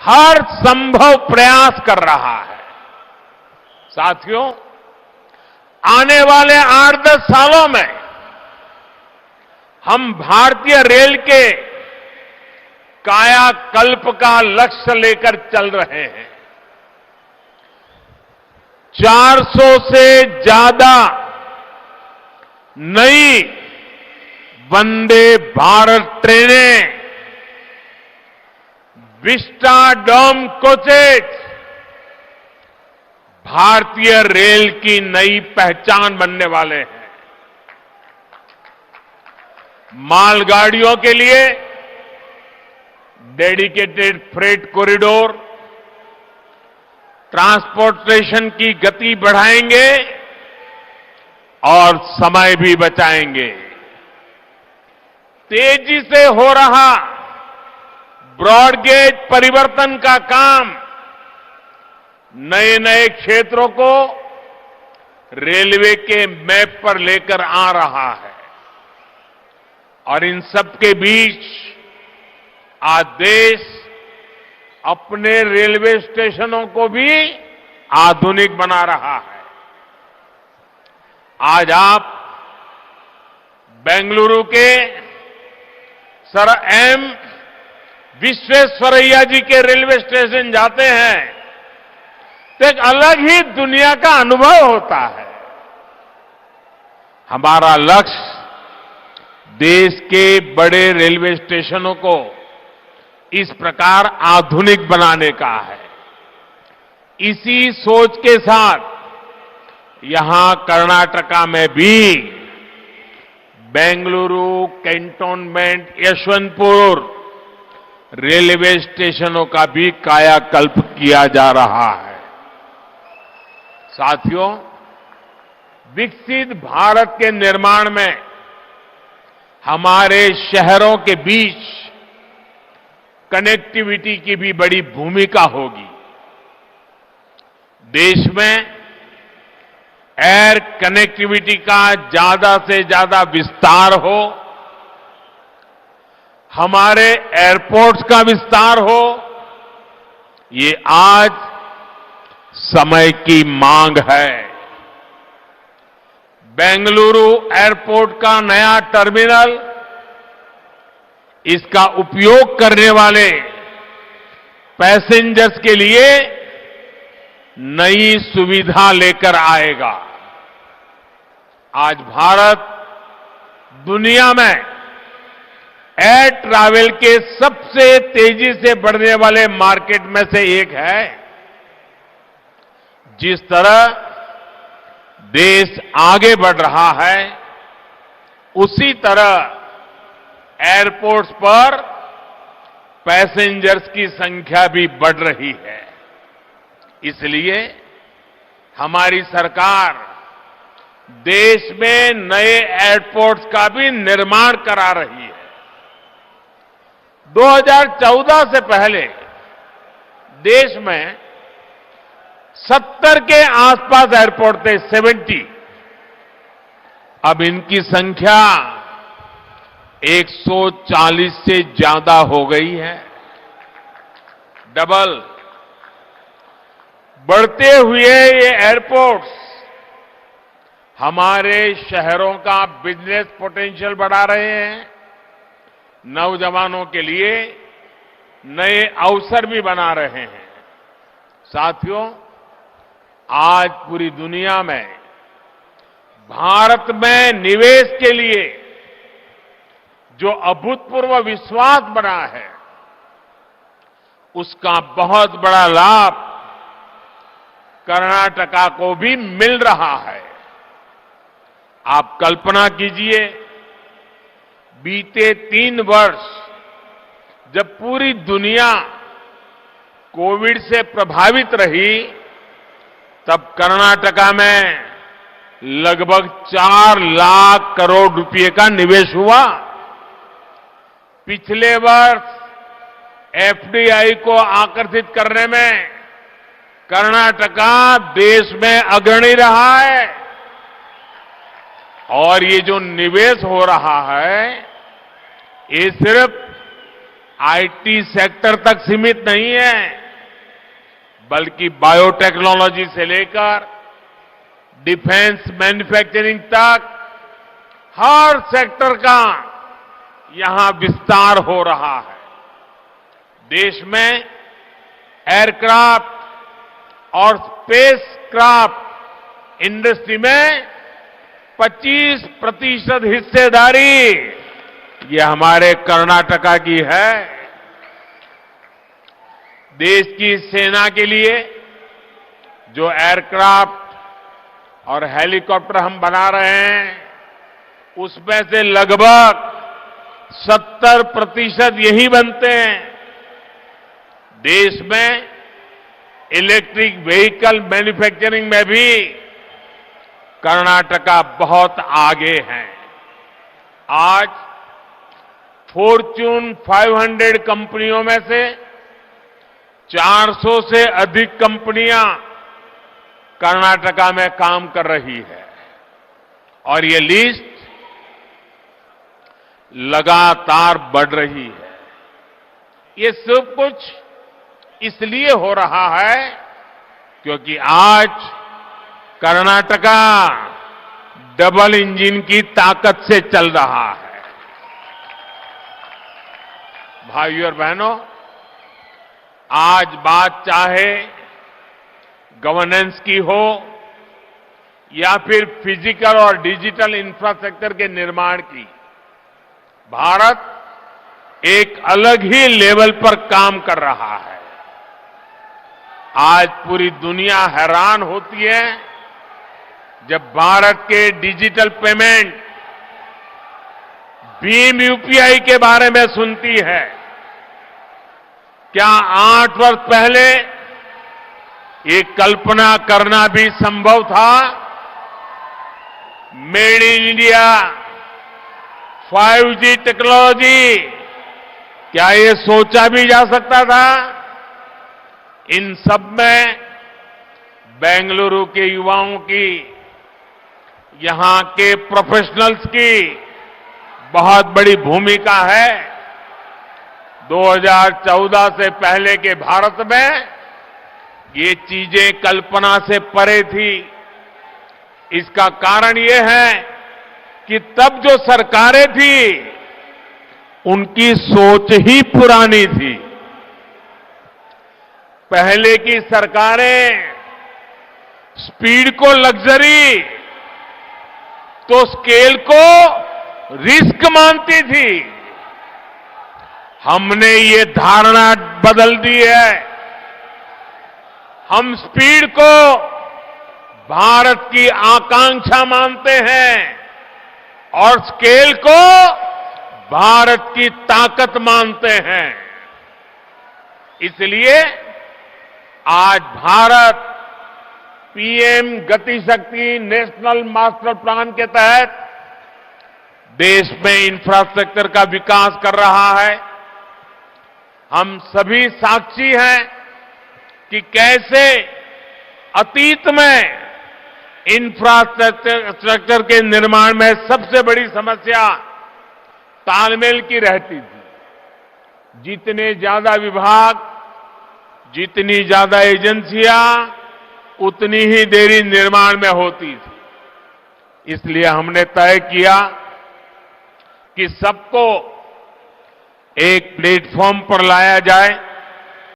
हर संभव प्रयास कर रहा है। साथियों, आने वाले 8-10 सालों में हम भारतीय रेल के कायाकल्प का लक्ष्य लेकर चल रहे हैं। 400 से ज्यादा नई वंदे भारत ट्रेनें, विस्टाडोम कोचेज भारतीय रेल की नई पहचान बनने वाले हैं। मालगाड़ियों के लिए डेडिकेटेड फ्रेट कॉरिडोर, ट्रांसपोर्टेशन की गति बढ़ाएंगे और समय भी बचाएंगे। तेजी से हो रहा ब्रॉडगेज परिवर्तन का काम नए नए क्षेत्रों को रेलवे के मैप पर लेकर आ रहा है और इन सब के बीच आज देश अपने रेलवे स्टेशनों को भी आधुनिक बना रहा है। आज आप बेंगलुरु के सर एम विश्वेश्वरैया जी के रेलवे स्टेशन जाते हैं तो एक अलग ही दुनिया का अनुभव होता है। हमारा लक्ष्य देश के बड़े रेलवे स्टेशनों को इस प्रकार आधुनिक बनाने का है। इसी सोच के साथ यहां कर्नाटका में भी बेंगलुरु कैंटोनमेंट यशवंतपुर रेलवे स्टेशनों का भी कायाकल्प किया जा रहा है। साथियों, विकसित भारत के निर्माण में हमारे शहरों के बीच कनेक्टिविटी की भी बड़ी भूमिका होगी। देश में एयर कनेक्टिविटी का ज्यादा से ज्यादा विस्तार हो, हमारे एयरपोर्ट्स का विस्तार हो, ये आज समय की मांग है। बेंगलुरु एयरपोर्ट का नया टर्मिनल इसका उपयोग करने वाले पैसेंजर्स के लिए नई सुविधा लेकर आएगा। आज भारत दुनिया में एयर ट्रैवल के सबसे तेजी से बढ़ने वाले मार्केट में से एक है। जिस तरह देश आगे बढ़ रहा है, उसी तरह एयरपोर्ट्स पर पैसेंजर्स की संख्या भी बढ़ रही है। इसलिए हमारी सरकार देश में नए एयरपोर्ट्स का भी निर्माण करा रही है। 2014 से पहले देश में 70 के आसपास एयरपोर्ट थे, 70। अब इनकी संख्या 140 से ज्यादा हो गई है, डबल। बढ़ते हुए ये एयरपोर्ट्स हमारे शहरों का बिजनेस पोटेंशियल बढ़ा रहे हैं, नौजवानों के लिए नए अवसर भी बना रहे हैं। साथियों, आज पूरी दुनिया में भारत में निवेश के लिए जो अभूतपूर्व विश्वास बना है, उसका बहुत बड़ा लाभ कर्नाटका को भी मिल रहा है। आप कल्पना कीजिए, बीते 3 वर्ष जब पूरी दुनिया कोविड से प्रभावित रही, तब कर्नाटका में लगभग 4 लाख करोड़ रुपए का निवेश हुआ। पिछले वर्ष एफडीआई को आकर्षित करने में कर्नाटका देश में अग्रणी रहा है। और ये जो निवेश हो रहा है, ये सिर्फ आईटी सेक्टर तक सीमित नहीं है। बल्कि बायोटेक्नोलॉजी से लेकर डिफेंस मैन्युफैक्चरिंग तक हर सेक्टर का यहां विस्तार हो रहा है। देश में एयरक्राफ्ट और स्पेसक्राफ्ट इंडस्ट्री में 25% हिस्सेदारी ये हमारे कर्नाटका की है। देश की सेना के लिए जो एयरक्राफ्ट और हेलीकॉप्टर हम बना रहे हैं, उसमें से लगभग 70% यही बनते हैं। देश में इलेक्ट्रिक व्हीकल मैन्युफैक्चरिंग में भी कर्नाटका बहुत आगे है। आज फॉर्च्यून 500 कंपनियों में से 400 से अधिक कंपनियां कर्नाटका में काम कर रही है और ये लिस्ट लगातार बढ़ रही है। ये सब कुछ इसलिए हो रहा है क्योंकि आज कर्नाटका डबल इंजन की ताकत से चल रहा है। भाइयों और बहनों, आज बात चाहे गवर्नेंस की हो या फिर फिजिकल और डिजिटल इंफ्रास्ट्रक्चर के निर्माण की, भारत एक अलग ही लेवल पर काम कर रहा है। आज पूरी दुनिया हैरान होती है जब भारत के डिजिटल पेमेंट भीम यूपीआई के बारे में सुनती है। क्या 8 वर्ष पहले ये कल्पना करना भी संभव था? Made in India, 5G technology, क्या ये सोचा भी जा सकता था? इन सब में बेंगलुरु के युवाओं की, यहां के प्रोफेशनल्स की बहुत बड़ी भूमिका है। 2014 से पहले के भारत में ये चीजें कल्पना से परे थी। इसका कारण ये है कि तब जो सरकारें थी उनकी सोच ही पुरानी थी। पहले की सरकारें स्पीड को लग्जरी तो स्केल को रिस्क मानती थी। हमने ये धारणा बदल दी है। हम स्पीड को भारत की आकांक्षा मानते हैं और स्केल को भारत की ताकत मानते हैं। इसलिए आज भारत पीएम गति शक्ति नेशनल मास्टर प्लान के तहत देश में इंफ्रास्ट्रक्चर का विकास कर रहा है। हम सभी साक्षी हैं कि कैसे अतीत में इंफ्रास्ट्रक्चर के निर्माण में सबसे बड़ी समस्या तालमेल की रहती थी। जितने ज्यादा विभाग, जितनी ज्यादा एजेंसियां, उतनी ही देरी निर्माण में होती थी। इसलिए हमने तय किया कि सबको एक प्लेटफॉर्म पर लाया जाए